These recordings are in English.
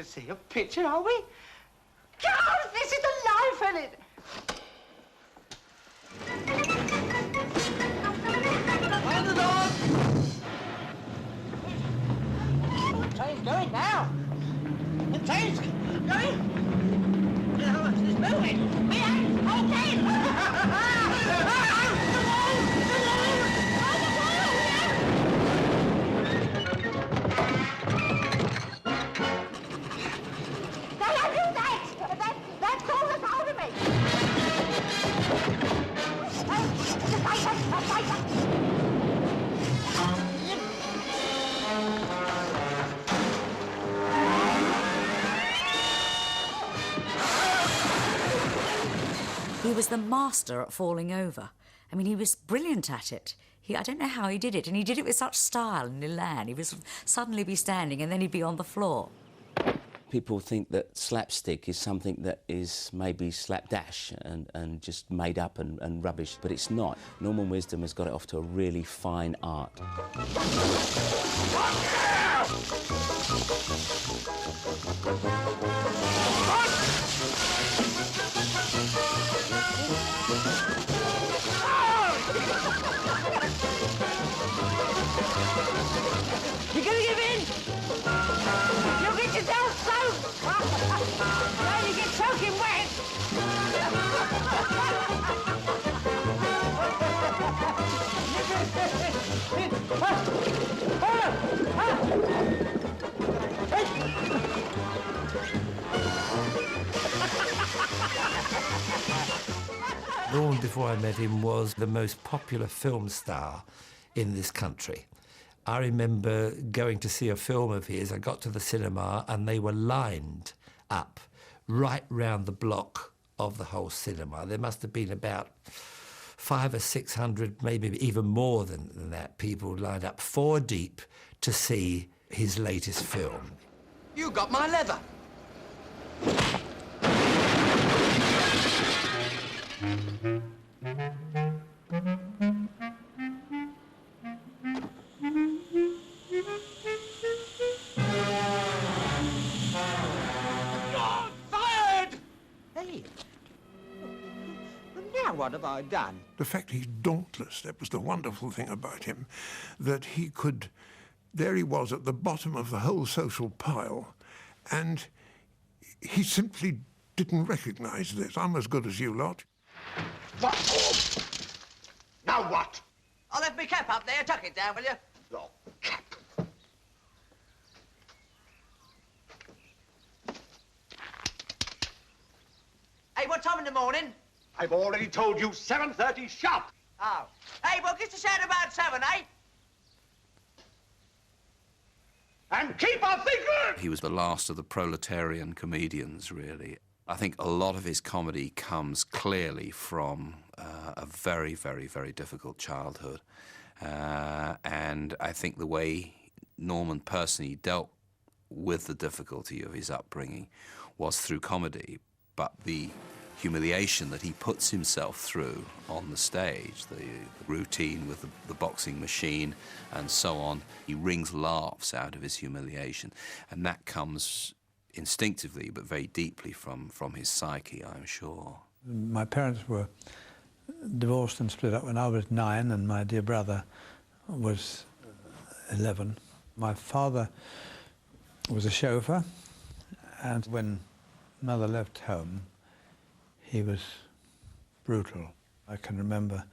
to see a picture, are we? God, this is the life, isn't it? On the door! The train's going now. The train's going. It's moving. Behave! Okay! He was the master at falling over. I mean, he was brilliant at it. I don't know how he did it, and he did it with such style and elan. He would suddenly be standing and then he'd be on the floor. People think that slapstick is something that is maybe slapdash and just made up and rubbish, but it's not. Norman Wisdom has got it off to a really fine art. You're gonna give in? You'll get yourself soaked! Now you get soaking wet! Norman, before I met him, was the most popular film star in this country. I remember going to see a film of his. I got to the cinema and they were lined up right round the block of the whole cinema. There must have been about 500 or 600, maybe even more than that, people lined up 4 deep to see his latest film. You got my leather. What have I done? The fact he's dauntless, that was the wonderful thing about him, that he could, there he was at the bottom of the whole social pile, and he simply didn't recognise this. I'm as good as you lot. What? Now what? I left my cap up there. Tuck it down, will you? Your cap. Hey, what time in the morning? I've already told you 7:30 sharp. Oh. Hey, well, get to shout about 7, eh? And keep on thinking! He was the last of the proletarian comedians, really. I think a lot of his comedy comes clearly from a very, very, very difficult childhood. And I think the way Norman personally dealt with the difficulty of his upbringing was through comedy, but the humiliation that he puts himself through on the stage, the routine with the boxing machine and so on, he wrings laughs out of his humiliation, and that comes instinctively but very deeply from his psyche, I'm sure. My parents were divorced and split up when I was 9 and my dear brother was 11. My father was a chauffeur, and when Mother left home, he was brutal. I can remember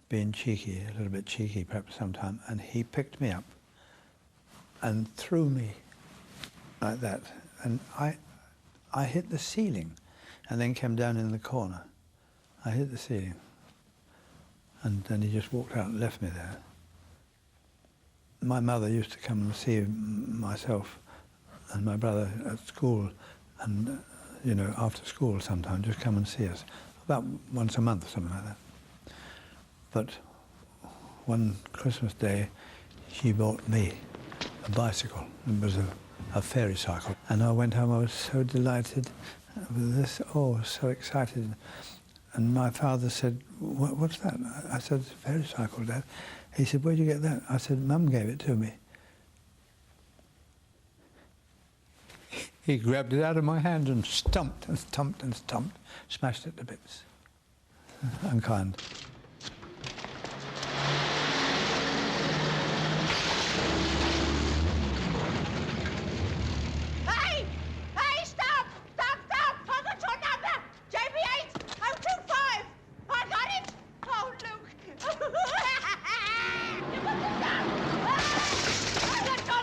being cheeky, a little bit cheeky perhaps sometime, and he picked me up and threw me like that. And I hit the ceiling and then came down in the corner. I hit the ceiling. And then he just walked out and left me there. My mother used to come and see myself and my brother at school, and you know, after school sometimes, just come and see us, about once a month or something like that. But one Christmas day, she bought me a bicycle. It was a fairy cycle. And I went home, I was so delighted with this, oh, so excited. And my father said, what's that? I said, it's a fairy cycle, Dad. He said, where'd you get that? I said, Mum gave it to me. He grabbed it out of my hand and stumped and stumped and stumped, smashed it to bits. Unkind. Hey! Hey, stop! Stop, stop! I got your number! JB8 025! I got it! Oh, Luke! You got it down! I got your...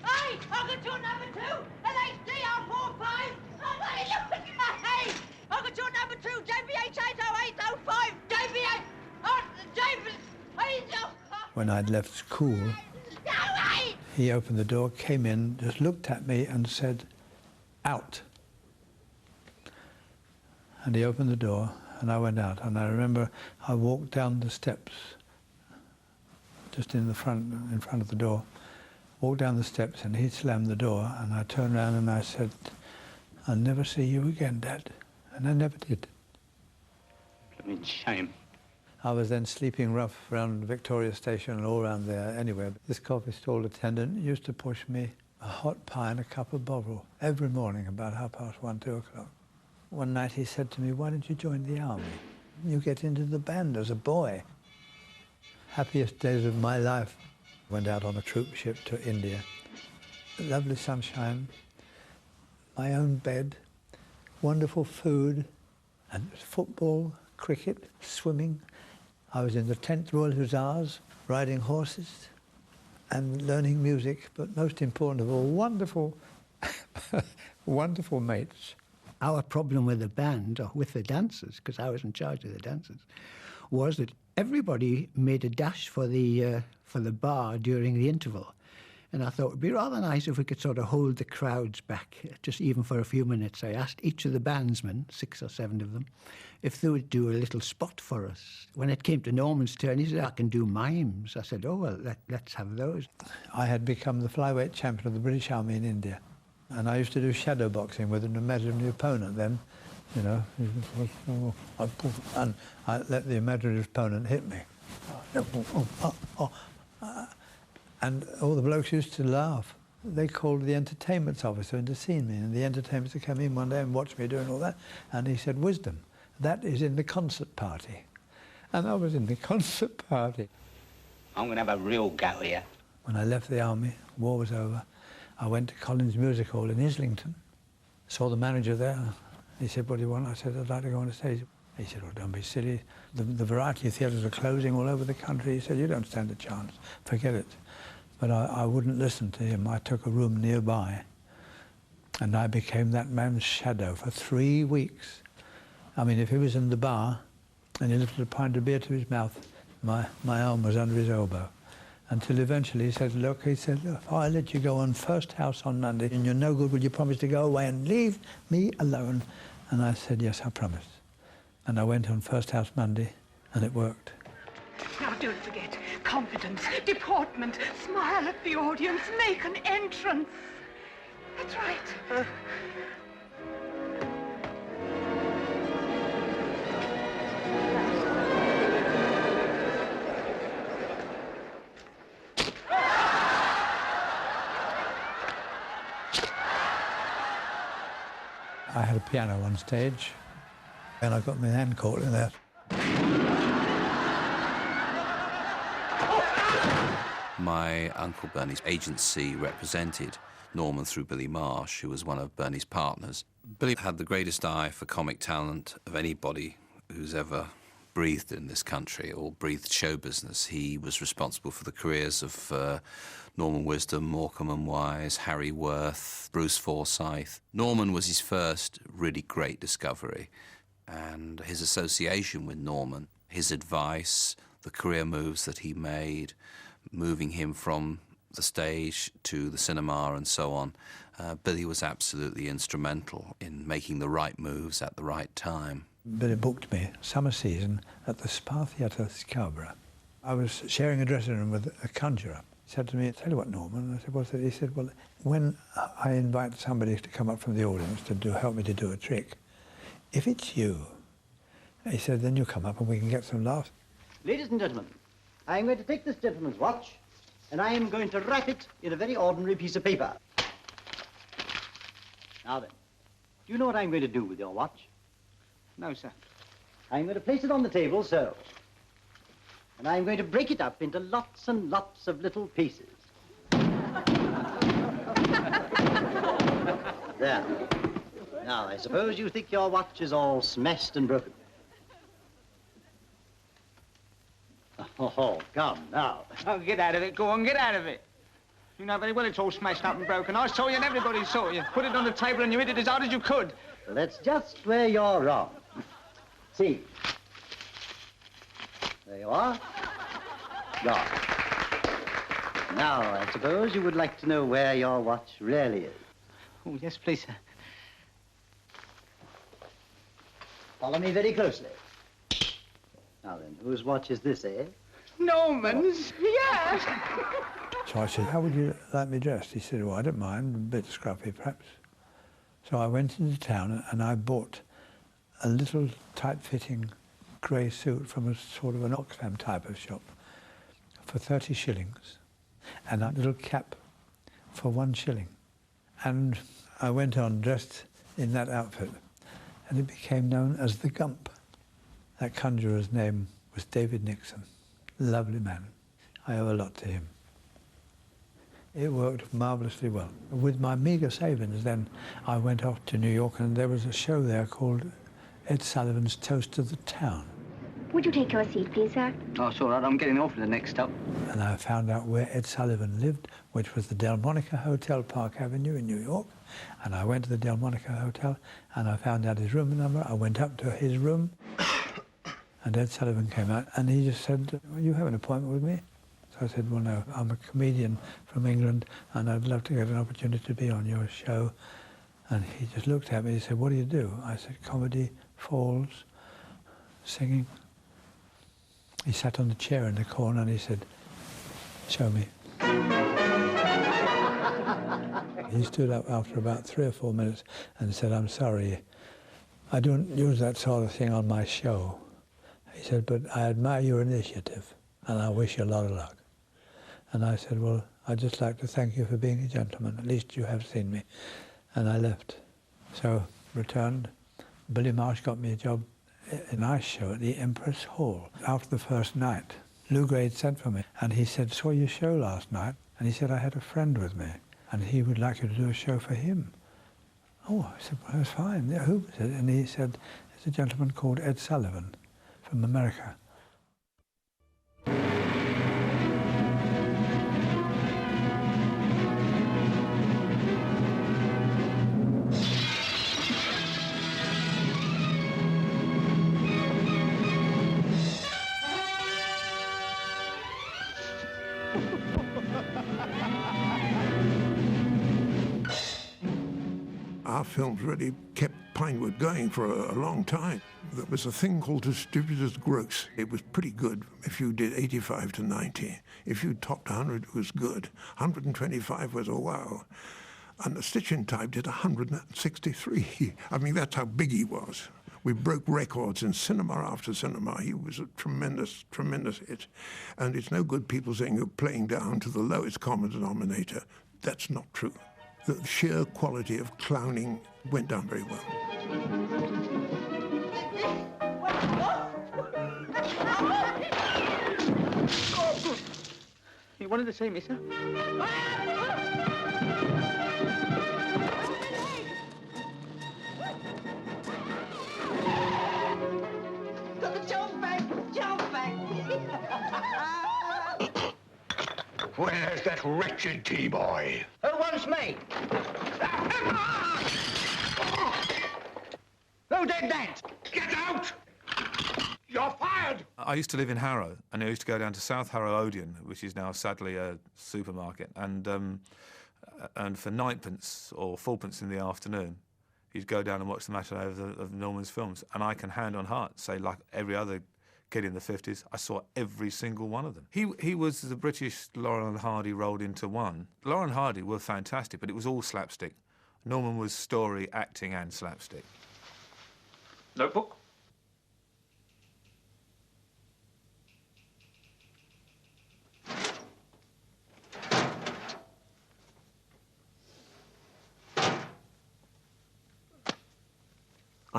Hey! I got your number too! LHDR45! I got it, Luke! Hey! I got your number too! JB8 80805! JB8... Oh, JB8... When I'd left school, he opened the door, came in, just looked at me and said, "Out." And he opened the door and I went out. And I remember I walked down the steps, just in front of the door, walked down the steps and he slammed the door and I turned around and I said, "I'll never see you again, Dad." And I never did. Blooming shame. I was then sleeping rough around Victoria Station and all around there anyway. This coffee stall attendant used to push me a hot pie and a cup of Bovril every morning about 1:30, 2 o'clock. One night he said to me, "Why don't you join the army? You get into the band as a boy." Happiest days of my life. Went out on a troop ship to India. Lovely sunshine, my own bed, wonderful food, and football, cricket, swimming. I was in the 10th Royal Hussars, riding horses and learning music, but most important of all, wonderful, wonderful mates. Our problem with the band, or with the dancers, because I was in charge of the dancers, was that everybody made a dash for the bar during the interval. And I thought it would be rather nice if we could sort of hold the crowds back, just even for a few minutes. I asked each of the bandsmen, 6 or 7 of them, if they would do a little spot for us. When it came to Norman's turn, he said, "I can do mimes." I said, "Oh, well, let's have those." I had become the flyweight champion of the British Army in India. And I used to do shadow boxing with an imaginary opponent then, you know. And I let the imaginary opponent hit me. And all the blokes used to laugh. They called the entertainment officer in to see me, and the entertainment officer came in one day and watched me doing all that, and he said, "Wisdom, that is in the concert party." And I was in the concert party. I'm going to have a real go here. When I left the army, war was over, I went to Collins Music Hall in Islington, saw the manager there. He said, "What do you want?" I said, "I'd like to go on the stage." He said, "Oh, don't be silly. The variety theatres are closing all over the country." He said, "You don't stand a chance. Forget it." But I wouldn't listen to him. I took a room nearby, and I became that man's shadow for 3 weeks. I mean, if he was in the bar and he lifted a pint of beer to his mouth, my arm was under his elbow. Until eventually he said, "Look," he said, "if I let you go on First House on Monday and you're no good, will you promise to go away and leave me alone?" And I said, "Yes, I promise." And I went on First House Monday, and it worked. Now, don't forget, confidence, deportment, smile at the audience, make an entrance. That's right. I had a piano on stage, and I got my hand caught in that. My Uncle Bernie's agency represented Norman through Billy Marsh, who was one of Bernie's partners. Billy had the greatest eye for comic talent of anybody who's ever breathed in this country or breathed show business. He was responsible for the careers of Norman Wisdom, Morecambe and Wise, Harry Worth, Bruce Forsyth. Norman was his first really great discovery, and his association with Norman, his advice, the career moves that he made, moving him from the stage to the cinema and so on, Billy was absolutely instrumental in making the right moves at the right time. Billy booked me summer season at the Spa Theatre, Scarborough. I was sharing a dressing room with a conjurer. He said to me, "Tell you what, Norman." I said, "What's that?" He said, "Well, when I invite somebody to come up from the audience to help me to do a trick, if it's you," he said, "then you come up and we can get some laughs." Ladies and gentlemen, I am going to take this gentleman's watch, and I am going to wrap it in a very ordinary piece of paper. Now then, do you know what I'm going to do with your watch? No, sir. I'm going to place it on the table, so. And I'm going to break it up into lots and lots of little pieces. There. Now, I suppose you think your watch is all smashed and broken. Oh, come now. Oh, get out of it. Go on, get out of it. You know very well it's all smashed up and broken. I saw you and everybody saw you. Put it on the table and you hit it as hard as you could. Well, that's just where you're wrong. See. There you are. Gone. Now, I suppose you would like to know where your watch really is. Oh, yes, please, sir. Follow me very closely. Now then, whose watch is this, eh? Norman's, yes. So I said, how would you like me dressed? He said, well, I don't mind, a bit scruffy perhaps. So I went into town and I bought a little tight-fitting grey suit from a sort of an Oxfam type of shop for 30 shillings and a little cap for 1 shilling. And I went on dressed in that outfit and it became known as the Gump. That conjurer's name was David Nixon. Lovely man. I owe a lot to him. It worked marvellously well. With my meagre savings then, I went off to New York and there was a show there called Ed Sullivan's Toast of the Town. Would you take your seat, please, sir? Oh, it's all right. I'm getting off to the next stop. And I found out where Ed Sullivan lived, which was the Delmonica Hotel, Park Avenue in New York. And I went to the Delmonica Hotel and I found out his room number. I went up to his room and Ed Sullivan came out and he just said, well, you have an appointment with me? So I said, well, no, I'm a comedian from England and I'd love to get an opportunity to be on your show. And he just looked at me and he said, what do you do? I said, comedy, falls, singing. He sat on the chair in the corner and he said, show me. He stood up after about 3 or 4 minutes and said, I'm sorry, I don't use that sort of thing on my show. He said, but I admire your initiative and I wish you a lot of luck. And I said, well, I'd just like to thank you for being a gentleman. At least you have seen me. And I left. So, returned. Billy Marsh got me a job in our show at the Empress Hall. After the first night, Lou Grade sent for me and he said, saw your show last night. And he said, I had a friend with me and he would like you to do a show for him. Oh, I said, well, that's fine. Yeah, who was it? And he said, it's a gentleman called Ed Sullivan from America. Our films really kept Pinewood going for a long time. There was a thing called distributor's gross. It was pretty good if you did 85 to 90. If you topped 100, it was good. 125 was a wow. And the Stitch-in Type did 163. I mean, that's how big he was. We broke records in cinema after cinema. He was a tremendous, tremendous hit. And it's no good people saying you're playing down to the lowest common denominator. That's not true. The sheer quality of clowning went down very well. You wanted to see me, sir? Got the jump back! Jump back! Where's that wretched T-boy? Who wants me? Who did that? Get out! You're fired! I used to live in Harrow, and I used to go down to South Harrow Odeon, which is now sadly a supermarket, and for 9p or 4p in the afternoon, you'd go down and watch the matinee of Norman's films, and I can hand on heart say, like every other kid in the 50s, I saw every single one of them. He was the British Laurel and Hardy rolled into one. Laurel and Hardy were fantastic, but it was all slapstick. Norman was story, acting, and slapstick. Notebook?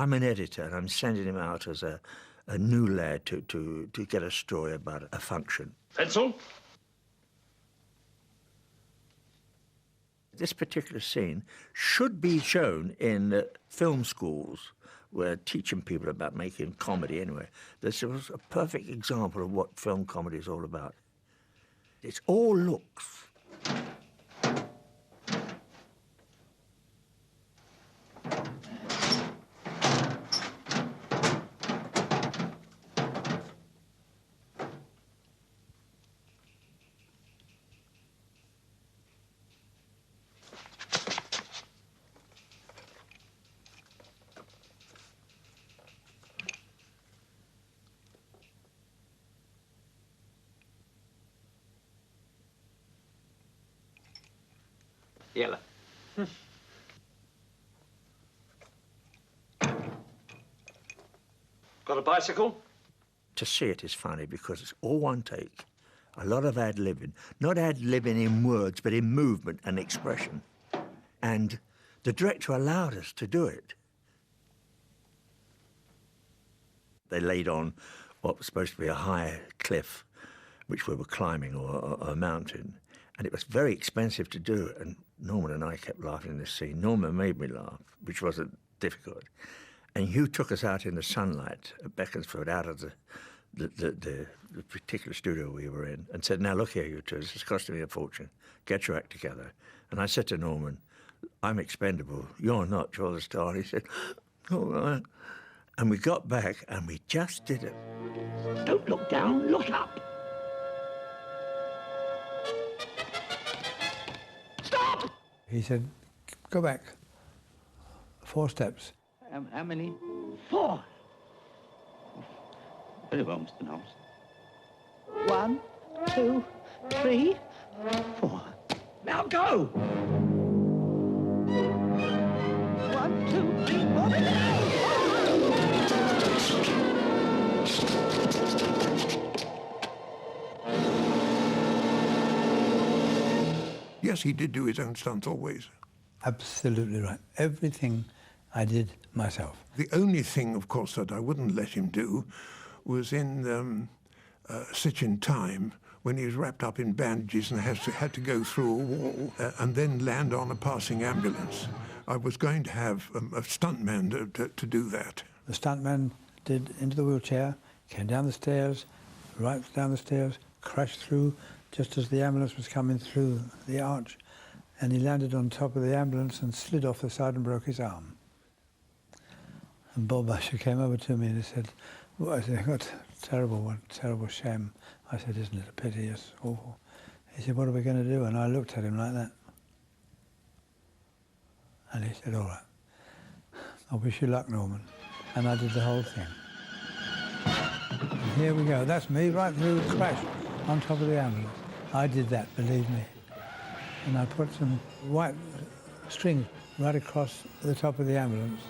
I'm an editor and I'm sending him out as a new lad to get a story about a function. Pencil? This particular scene should be shown in film schools where teaching people about making comedy anyway. This was a perfect example of what film comedy is all about. It's all looks. Yellow. Got a bicycle? To see it is funny because it's all one take. A lot of ad-libbing. Not ad-libbing in words, but in movement and expression. And the director allowed us to do it. They laid on what was supposed to be a high cliff, which we were climbing, or a mountain. And it was very expensive to do, and Norman and I kept laughing in this scene. Norman made me laugh, which wasn't difficult. And Hugh took us out in the sunlight at Beaconsfield, out of the particular studio we were in, and said, now look here, you two, this is costing me a fortune. Get your act together. And I said to Norman, I'm expendable. You're not, you're the star. And he said, all right. And we got back, and we just did it. Don't look down, look up. Stop! He said, go back 4 steps. How many? 4. Very well, Mr. Knowles. 1, 2, 3, 4. Now go! 1, 2, 3, 4. Yes, he did do his own stunts always. Absolutely right. Everything I did myself. The only thing, of course, that I wouldn't let him do was in Stitch in Time, when he was wrapped up in bandages and had to go through a wall and then land on a passing ambulance. I was going to have a stuntman to do that. The stuntman did into the wheelchair, came down the stairs, right down the stairs, crashed through just as the ambulance was coming through the arch, and he landed on top of the ambulance and slid off the side and broke his arm. And Bob Usher came over to me and he said, well, I said, what terrible shame. I said, isn't it a pity? It's awful. He said, what are we going to do? And I looked at him like that. And he said, all right. I wish you luck, Norman. And I did the whole thing. And here we go. That's me right through the crash on top of the ambulance. I did that, believe me. And I put some white strings right across the top of the ambulance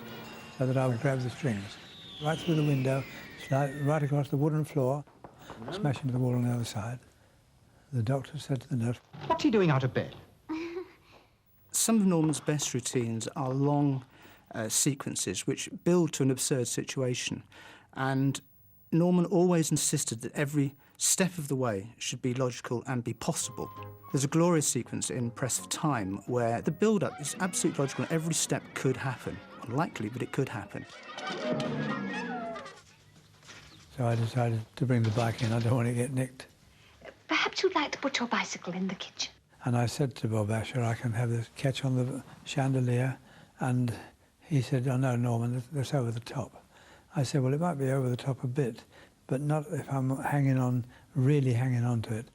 so that I would grab the strings. Right through the window, slide right across the wooden floor, smash into the wall on the other side. The doctor said to the nurse, "What's he doing out of bed?" Some of Norman's best routines are long sequences which build to an absurd situation. And Norman always insisted that every step of the way should be logical and be possible. There's a glorious sequence in Press of Time where the build-up is absolutely logical and every step could happen. Unlikely, but it could happen. So I decided to bring the bike in. I don't want to get nicked. Perhaps you'd like to put your bicycle in the kitchen. And I said to Bob Asher, I can have this catch on the chandelier. And he said, oh, no, Norman, that's over the top. I said, well, it might be over the top a bit, but not if I'm hanging on, really hanging on to it.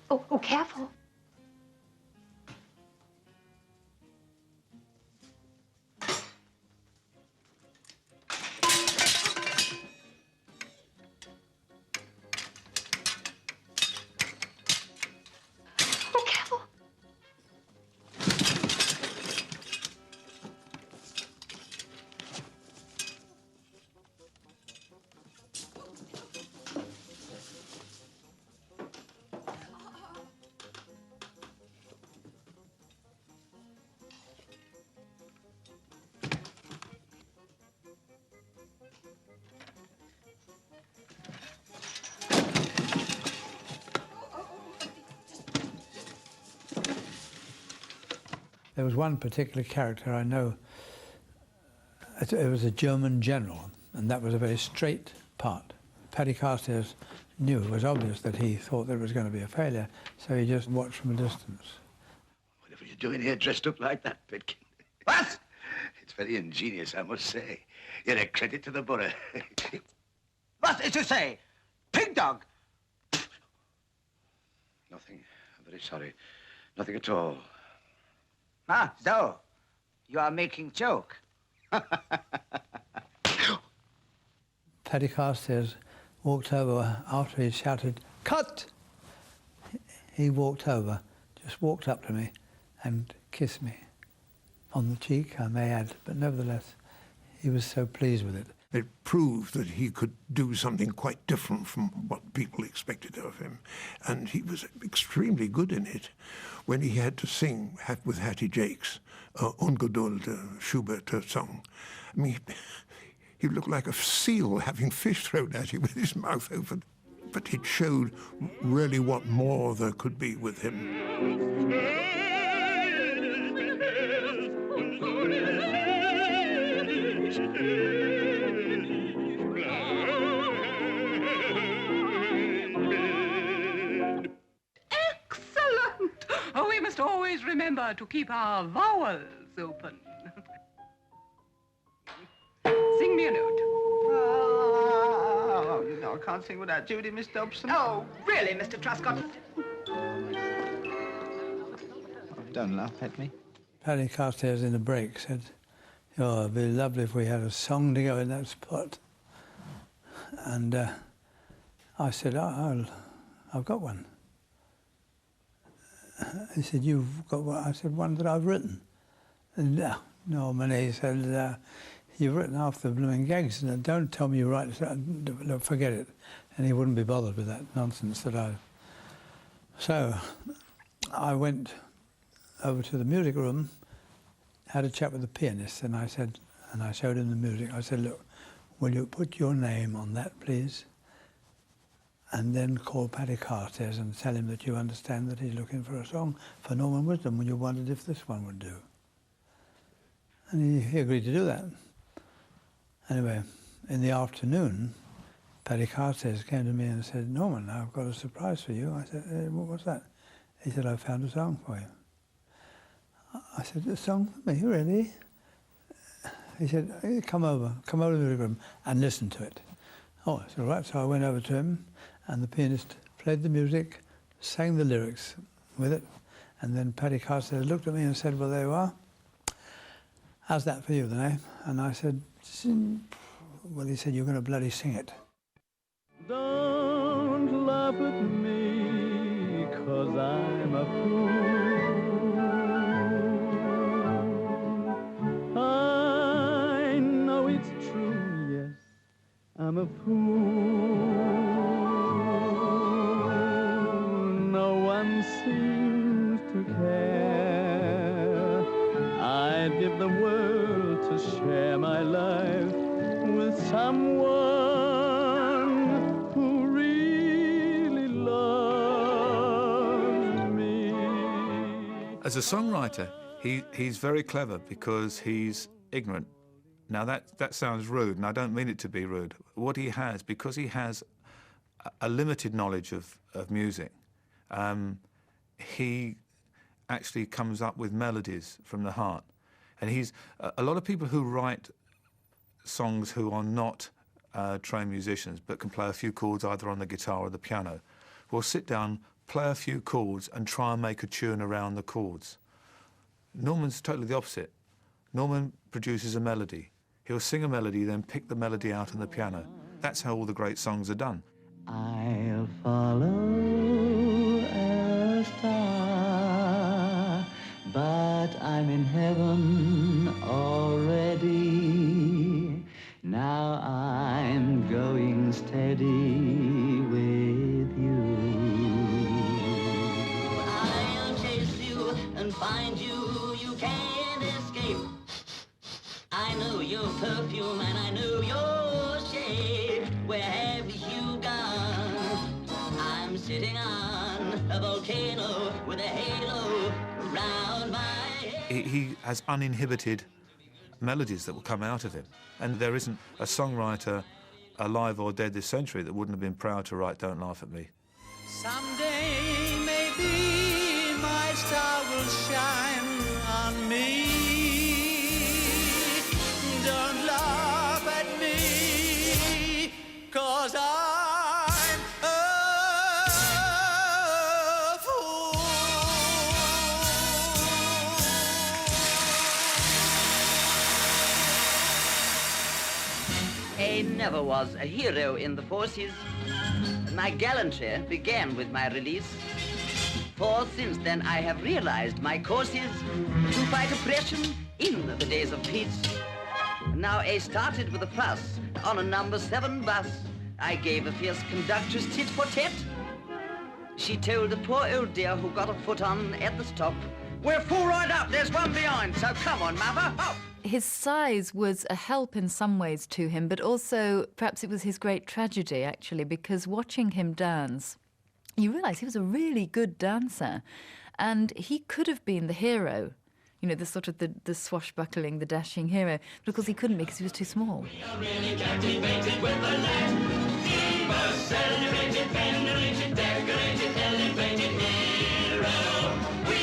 Oh, careful. There was one particular character I know. It was a German general, and that was a very straight part. Paddy Carstairs knew, it was obvious that he thought there was going to be a failure, so he just watched from a distance. Whatever you're doing here dressed up like that, Pitkin? What? It's very ingenious, I must say. You're a credit to the borough. What is you say? Pig dog? Nothing. I'm very sorry. Nothing at all. Ah, so you are making joke. Paddy Carstairs walked over after he shouted, "Cut!" He walked over, just walked up to me and kissed me on the cheek, I may add, but nevertheless, he was so pleased with it. It proved that he could do something quite different from what people expected of him, and he was extremely good in it. When he had to sing with Hattie Jakes, Ungeduld, Schubert song, I mean, he looked like a seal having fish thrown at him with his mouth open. But it showed really what more there could be with him. Excellent! Oh, we must always remember to keep our vowels open. Sing me a note. Oh, you know I can't sing without Judy, Miss Dobson. Oh, really, Mr. Truscott? Oh, don't laugh at me. Paddy Carstairs in the break said, "Oh, it'd be lovely if we had a song to go in that spot." And I said, I've got one. He said, "You've got one?" I said, "One that I've written." And no, he said, "You've written half the blooming gags, and don't tell me you write it. No, forget it." And he wouldn't be bothered with that nonsense that I... So I went over to the music room, had a chat with the pianist, and I said, and I showed him the music. I said, "Look, will you put your name on that, please? And then call Paddy Carstairs and tell him that you understand that he's looking for a song for Norman Wisdom, and you wondered if this one would do." And he agreed to do that. Anyway, in the afternoon, Paddy Carstairs came to me and said, "Norman, I've got a surprise for you." I said, "What was that?" He said, "I found a song for you." I said, "A song for me, really?" He said, "Hey, come over to the music room and listen to it." Oh, I said, "All right." So I went over to him, and the pianist played the music, sang the lyrics with it, and then Paddy Carstairs looked at me and said, "Well, there you are. How's that for you then, eh?" And I said, "Well," he said, "you're going to bloody sing it." Don't laugh at me, 'cause I'm a fool. I know it's true, yes, I'm a fool. No one seems to care. I'd give the world to share my life with someone who really loves me. As a songwriter, he's very clever because he's ignorant. Now that sounds rude, and I don't mean it to be rude. What he has, because he has a limited knowledge of music, he actually comes up with melodies from the heart. And he's a lot of people who write songs who are not trained musicians but can play a few chords either on the guitar or the piano will sit down, play a few chords and try and make a tune around the chords. Norman's totally the opposite. Norman produces a melody. He'll sing a melody, then pick the melody out on the piano. That's how all the great songs are done. I'll follow a star, but I'm in heaven already. Now I'm going steady with you. I'll chase you and find you, you can't escape. I know your perfume and I know your shape. Where have you gone? I'm sitting on a volcano with a halo around my head. He has uninhibited melodies that will come out of him. And there isn't a songwriter alive or dead this century that wouldn't have been proud to write Don't Laugh at Me. Someday maybe my star will shine on me. Don't laugh at me, 'cause I'm a fool. I never was a hero in the forces. My gallantry began with my release. For since then I have realized my course is to fight oppression in the days of peace. Now I started with a fuss on a number 7 bus. I gave a fierce conductress tit for tat. She told the poor old dear who got a foot on at the stop, "We're full right up, there's one behind, so come on, mother, hop." His size was a help in some ways to him, but also perhaps it was his great tragedy, actually, because watching him dance, you realise he was a really good dancer, and he could have been the hero, you know, the sort of the swashbuckling, the dashing hero, but of course he couldn't because he was too small. We are really captivated with the light. He was celebrated, venerated, decorated, elevated hero. We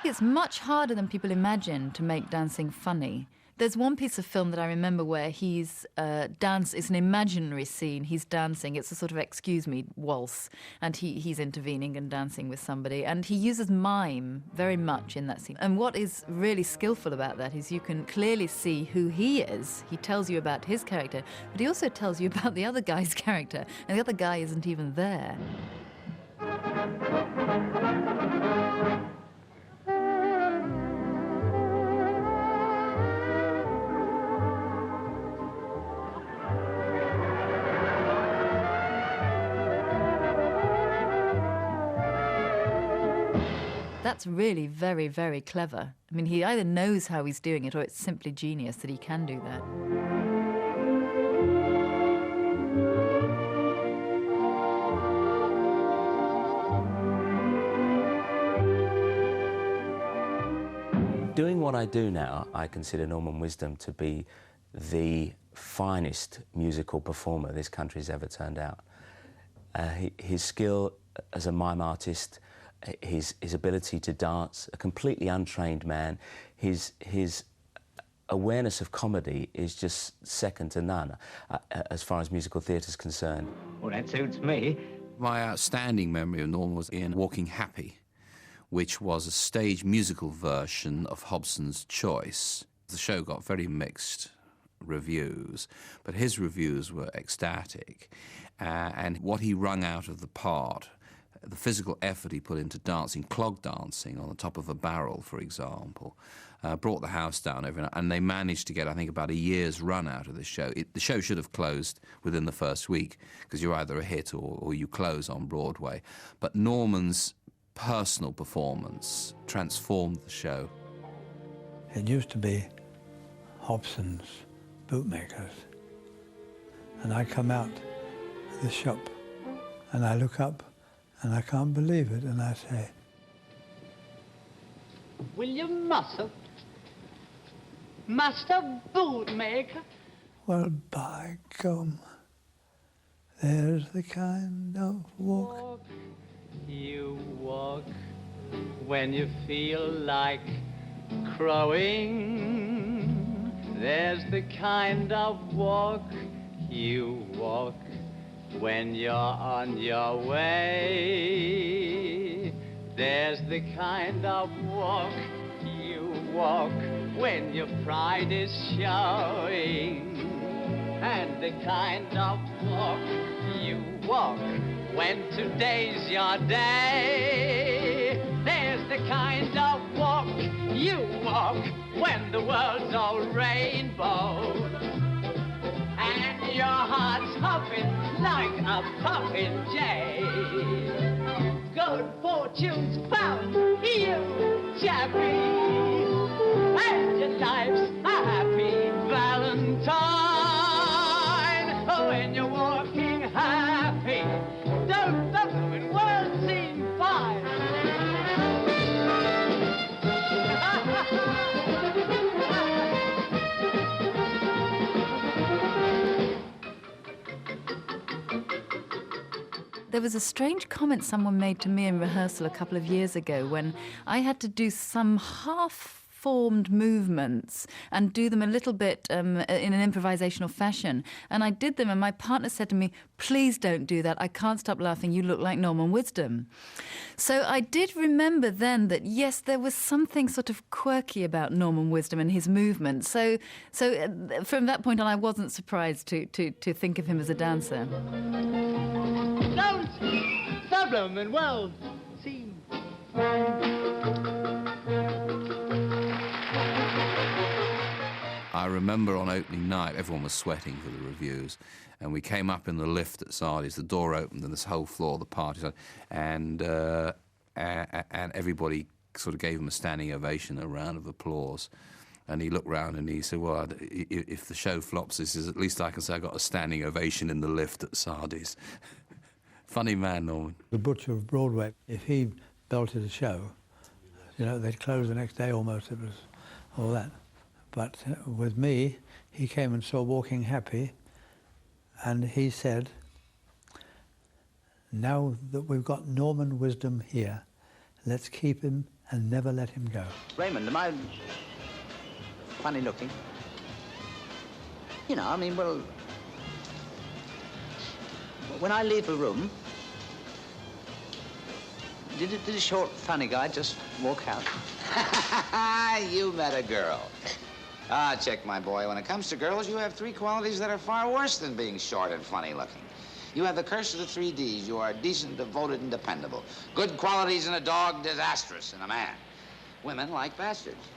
It's much harder than people imagine to make dancing funny. There's one piece of film that I remember where he's it's an imaginary scene, he's dancing, it's a sort of excuse me waltz, and he's intervening and dancing with somebody, and he uses mime very much in that scene. And what is really skillful about that is you can clearly see who he is. He tells you about his character, but he also tells you about the other guy's character, and the other guy isn't even there. That's really very, very clever. I mean, he either knows how he's doing it or it's simply genius that he can do that. Doing what I do now, I consider Norman Wisdom to be the finest musical performer this country's ever turned out. His skill as a mime artist, his ability to dance, a completely untrained man, his awareness of comedy is just second to none as far as musical theatre is concerned. Well, that suits me. My outstanding memory of Norman was in Walking Happy, which was a stage musical version of Hobson's Choice. The show got very mixed reviews, but his reviews were ecstatic. And what he wrung out of the part, the physical effort he put into dancing, clog dancing on the top of a barrel, for example, brought the house down every night. And they managed to get, I think, about a year's run out of the show. The show should have closed within the first week, because you're either a hit or you close on Broadway. But Norman's personal performance transformed the show. It used to be Hobson's Bootmakers. And I come out of the shop and I look up and I can't believe it, and I say, William Musser, Master Bootmaker. well, by gum, there's the kind of walk. You walk when you feel like crowing. There's the kind of walk you walk when you're on your way. There's the kind of walk you walk when your pride is showing. And the kind of walk you walk when today's your day. There's the kind of walk you walk when the world's all rainbow and your heart's hopping like a puffin' jay. Good fortune's found you, chappie, and your life's a happy Valentine. Oh, when you're walking happy, don't the ruined world see There was a strange comment someone made to me in rehearsal a couple of years ago when I had to do some half-formed movements and do them a little bit in an improvisational fashion. And I did them, and my partner said to me, "Please don't do that. I can't stop laughing. You look like Norman Wisdom." So I did remember then that, yes, there was something sort of quirky about Norman Wisdom and his movement. So from that point on, I wasn't surprised to think of him as a dancer. Don't! Dublin and well seen. I remember on opening night, everyone was sweating for the reviews, and we came up in the lift at Sardi's, the door opened and this whole floor, the party, and everybody sort of gave him a standing ovation, a round of applause. And he looked round and he said, well, if the show flops, this is at least I can say I got a standing ovation in the lift at Sardi's. Funny man, Norman. The Butcher of Broadway, if he belted a show, you know, they'd close the next day almost, it was all that. But with me, he came and saw Walking Happy, and he said, now that we've got Norman Wisdom here, let's keep him and never let him go. Raymond, am I funny looking? You know, I mean, well, when I leave a room, did a short, funny guy just walk out? You met a girl. Ah, check, my boy. When it comes to girls, you have three qualities that are far worse than being short and funny-looking. You have the curse of the 3 Ds. You are decent, devoted, and dependable. Good qualities in a dog, disastrous in a man. Women like bastards.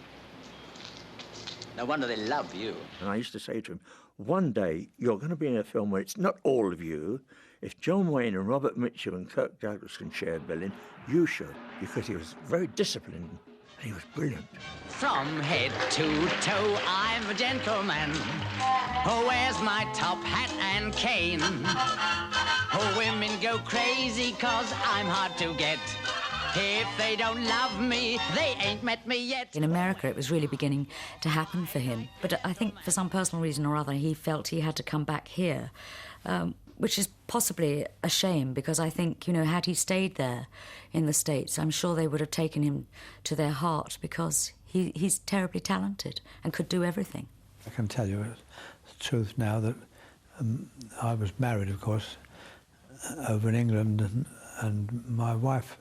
No wonder they love you. And I used to say to him, one day you're going to be in a film where it's not all of you. If John Wayne and Robert Mitchum and Kirk Douglas can share Berlin, you should, because he was very disciplined and he was brilliant. From head to toe, I'm a gentleman who wears my top hat and cane. Oh, women go crazy 'cause I'm hard to get. If they don't love me, they ain't met me yet. In America, it was really beginning to happen for him. But I think for some personal reason or other, he felt he had to come back here, which is possibly a shame, because I think, you know, had he stayed there in the States, I'm sure they would have taken him to their heart, because he's terribly talented and could do everything. I can tell you the truth now that I was married, of course, over in England, and my wife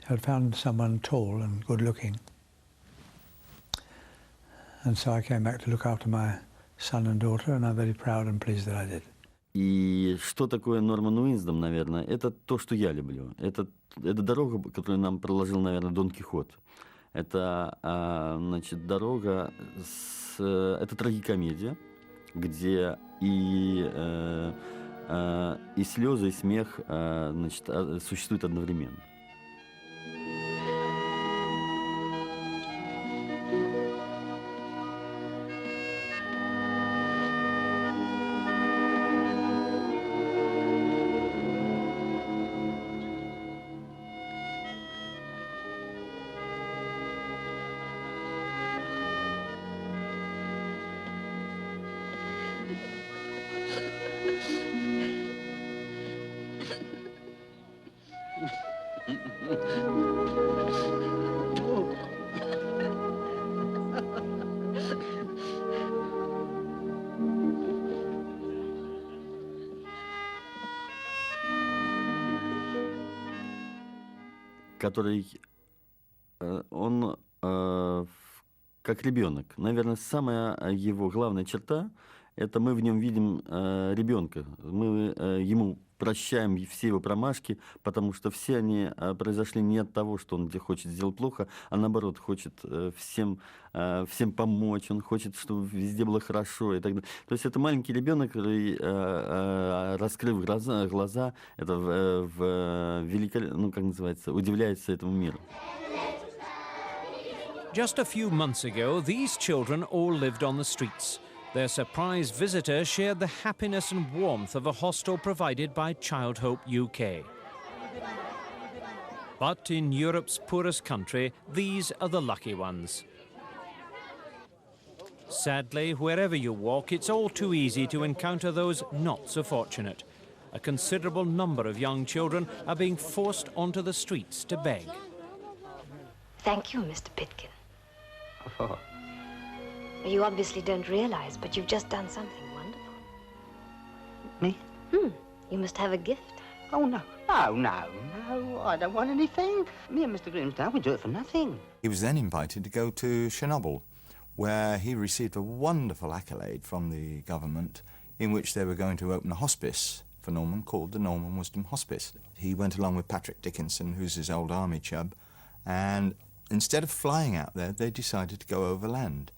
had found someone tall and good-looking. And so I came back to look after my son and daughter, and I'm very proud and pleased that I did. И что такое Норман Уинсдом, наверное, это то, что я люблю. Это дорога, которую нам проложил, наверное, Дон Кихот. Это, значит, дорога, это трагикомедия, где и слезы, и смех, значит, существуют одновременно. Который, он как ребенок. Наверное, самая его главная черта – это мы в нем видим ребенка. Мы ему прощаем все его промашки, потому что все они произошли не от того, что он хочет сделать плохо, а наоборот, хочет всем помочь, он хочет, чтобы везде было хорошо и так далее. То есть это маленький ребенок, который, раскрыв глаза, это ну, как называется, удивляется этому миру. Just a few months ago, these children all lived on the streets. Their surprise visitor shared the happiness and warmth of a hostel provided by Child Hope UK. But in Europe's poorest country, these are the lucky ones. Sadly, wherever you walk, it's all too easy to encounter those not so fortunate. a considerable number of young children are being forced onto the streets to beg. Thank you, Mr. Pitkin. Oh. You obviously don't realize, but you've just done something wonderful. Me? You must have a gift. Oh, no. No, I don't want anything. Me and Mr. Grimsdown, we do it for nothing. He was then invited to go to Chernobyl, where he received a wonderful accolade from the government in which they were going to open a hospice for Norman called the Norman Wisdom Hospice. He went along with Patrick Dickinson, who's his old army chub, and instead of flying out there, they decided to go overland,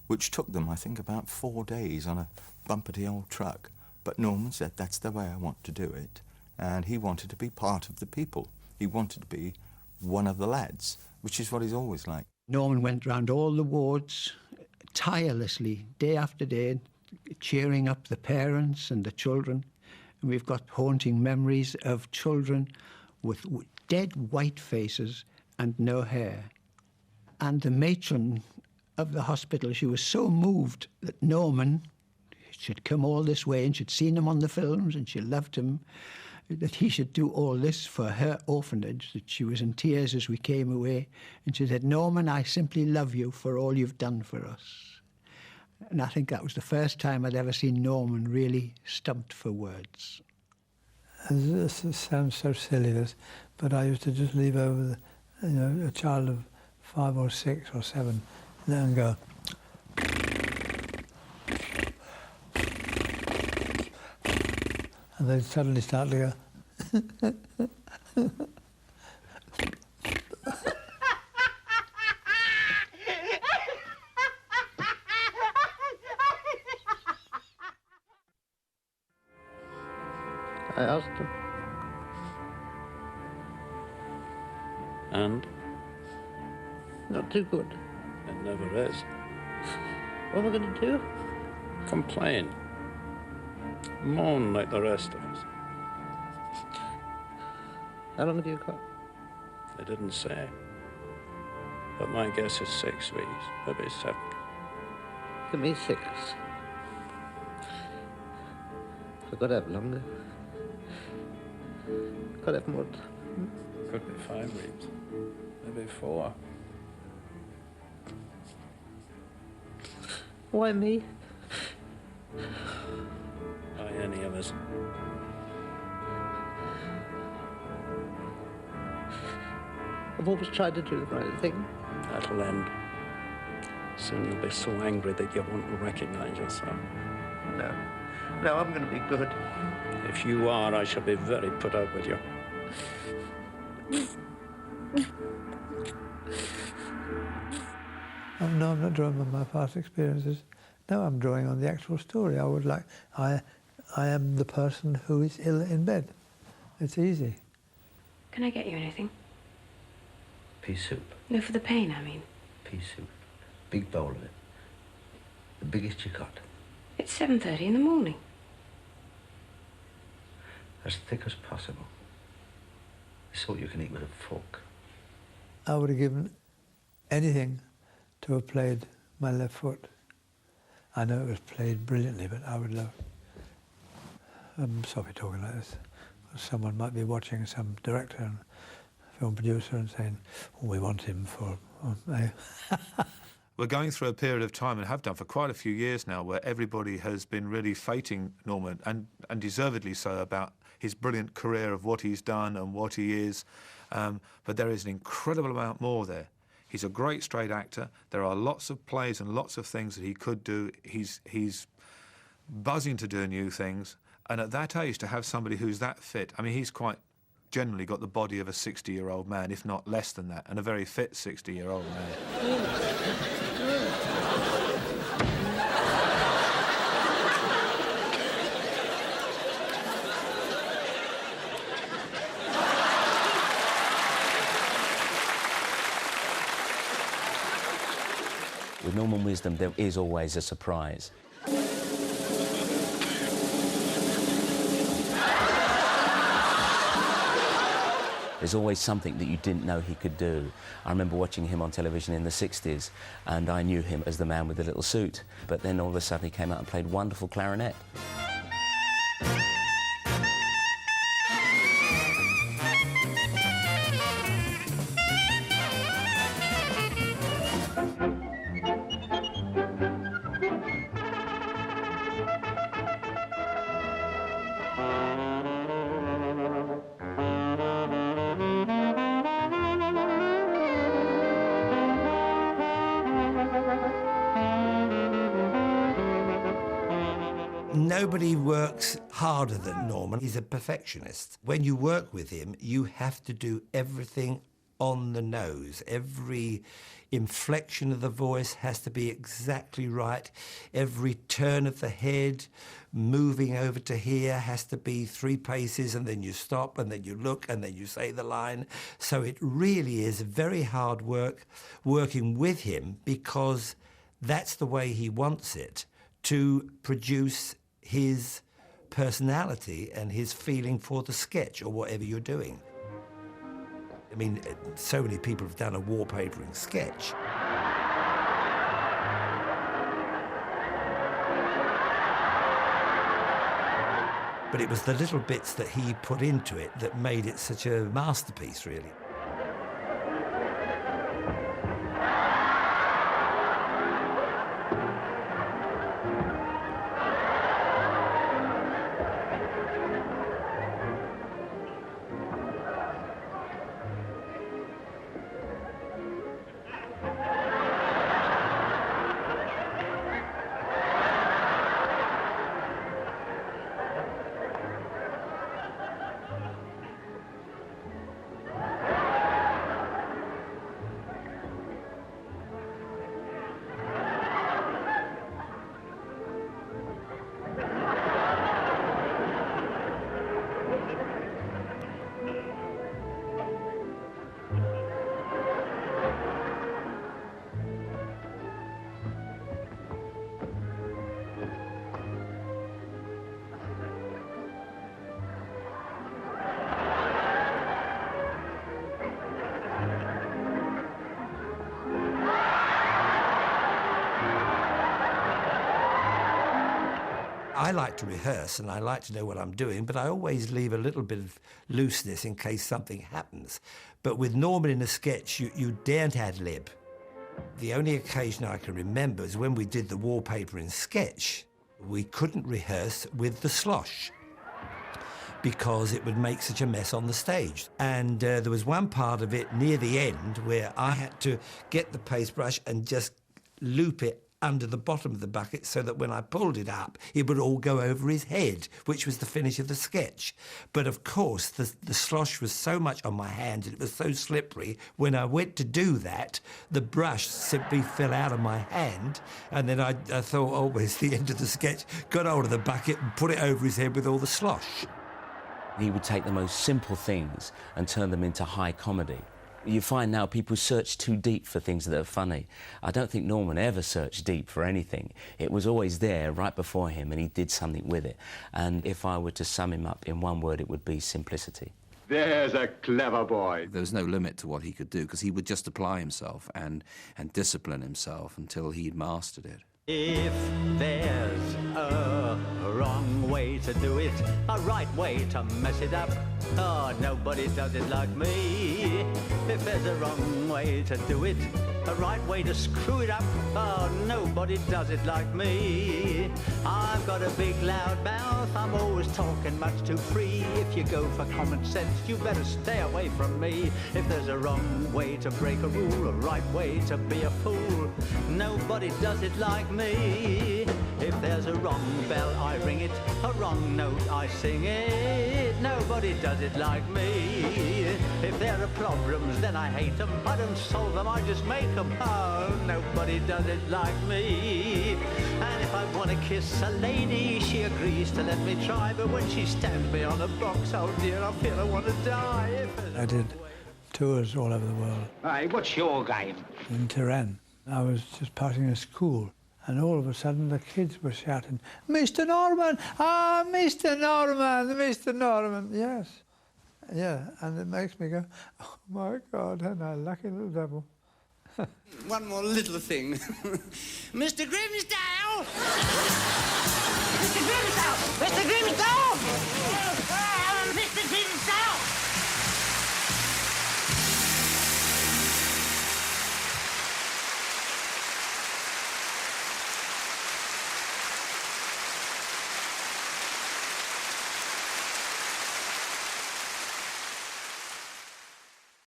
which took them, I think, about 4 days on a bumpety old truck. But Norman said, that's the way I want to do it. And he wanted to be part of the people. He wanted to be one of the lads, which is what he's always like. Norman went round all the wards tirelessly, day after day, cheering up the parents and the children. And we've got haunting memories of children with dead white faces and no hair. And the matron of the hospital, she was so moved that Norman should come all this way, and she'd seen him on the films and she loved him, that he should do all this for her orphanage, that she was in tears as we came away. And she said, Norman, I simply love you for all you've done for us. And I think that was the first time I'd ever seen Norman really stumped for words. This sounds so silly, this, but I used to just leave over a child of 5 or 6 or 7, let them go. And they'd suddenly start to go. I asked him. And? Not too good. It never is. What am I going to do? Complain. Moan like the rest of us. How long have you got? They didn't say. But my guess is 6 weeks, maybe 7. Give me 6. I've got to have longer. Got to have more. Could be 5 weeks, maybe 4. Why me? Why any of us? I've always tried to do the right thing. That'll end. Soon you'll be so angry that you won't recognize yourself. No, I'm going to be good. If you are, I shall be very put out with you. No, I'm not drawing on my past experiences. No, I'm drawing on the actual story. I am the person who is ill in bed. It's easy. Can I get you anything? Pea soup. No, for the pain, I mean. Pea soup. Big bowl of it. The biggest you got. It's 7:30 in the morning. As thick as possible. The sort you can eat with a fork. I would have given anything to have played my left foot. I know it was played brilliantly, but I would love... I'm sorry talking like this. Someone might be watching, some director and film producer, and saying, oh, we want him for... We're going through a period of time, and have done for quite a few years now, where everybody has been really fating Norman, and deservedly so, about his brilliant career of what he's done and what he is. But there is an incredible amount more there. He's a great straight actor. There are lots of plays and lots of things that he could do. He's buzzing to do new things. And at that age, to have somebody who's that fit, I mean, he's quite generally got the body of a 60-year-old man, if not less than that, and a very fit 60-year-old man. With Norman Wisdom, there is always a surprise. There's always something that you didn't know he could do. I remember watching him on television in the 60s, and I knew him as the man with the little suit. But then all of a sudden he came out and played wonderful clarinet. Nobody works harder than Norman. He's a perfectionist. When you work with him, you have to do everything on the nose. Every inflection of the voice has to be exactly right. Every turn of the head, moving over to here, has to be 3 paces, and then you stop, and then you look, and then you say the line. So it really is very hard work working with him, because that's the way he wants it, to produce his personality and his feeling for the sketch or whatever you're doing. I mean, so many people have done a wallpapering sketch. But it was the little bits that he put into it that made it such a masterpiece, really. I like to rehearse and I like to know what I'm doing, but I always leave a little bit of looseness in case something happens. But with Norman in a sketch, you daren't ad-lib. The only occasion I can remember is when we did the wallpapering sketch. We couldn't rehearse with the slosh because it would make such a mess on the stage. And there was one part of it near the end where I had to get the paintbrush and just loop it under the bottom of the bucket so that when I pulled it up, it would all go over his head, which was the finish of the sketch. But of course, the slosh was so much on my hand and it was so slippery, when I went to do that, the brush simply fell out of my hand, and then I thought, oh, well, it's the end of the sketch, got hold of the bucket and put it over his head with all the slosh. He would take the most simple things and turn them into high comedy. You find now people search too deep for things that are funny. I don't think Norman ever searched deep for anything. It was always there right before him and he did something with it. And if I were to sum him up in one word, it would be simplicity. There's a clever boy. There was no limit to what he could do because he would just apply himself and discipline himself until he'd mastered it. If there's a wrong way to do it, a right way to mess it up, oh, nobody does it like me. If there's a wrong way to do it, a right way to screw it up, oh, nobody does it like me. I've got a big loud mouth, I'm always talking much too free. If you go for common sense, you better stay away from me. If there's a wrong way to break a rule, a right way to be a fool, nobody does it like me. If there's a wrong bell, I ring it, a wrong note, I sing it, nobody does it like me. If there are problems, then I hate them, I don't solve them, I just make them. Oh, nobody does it like me. And if I want to kiss a lady, she agrees to let me try, but when she stands me on a box, oh dear, I feel I want to die. I did tours all over the world. Hey, what's your game? In Tehran. I was just passing a school, and all of a sudden the kids were shouting, "Mr. Norman! Ah, Mr. Norman! Mr. Norman!" Yes. Yeah, and it makes me go, oh my God, and I lucky little devil. One more little thing. Mr. Grimsdale! Mr. Grimsdale! Mr. Grimsdale!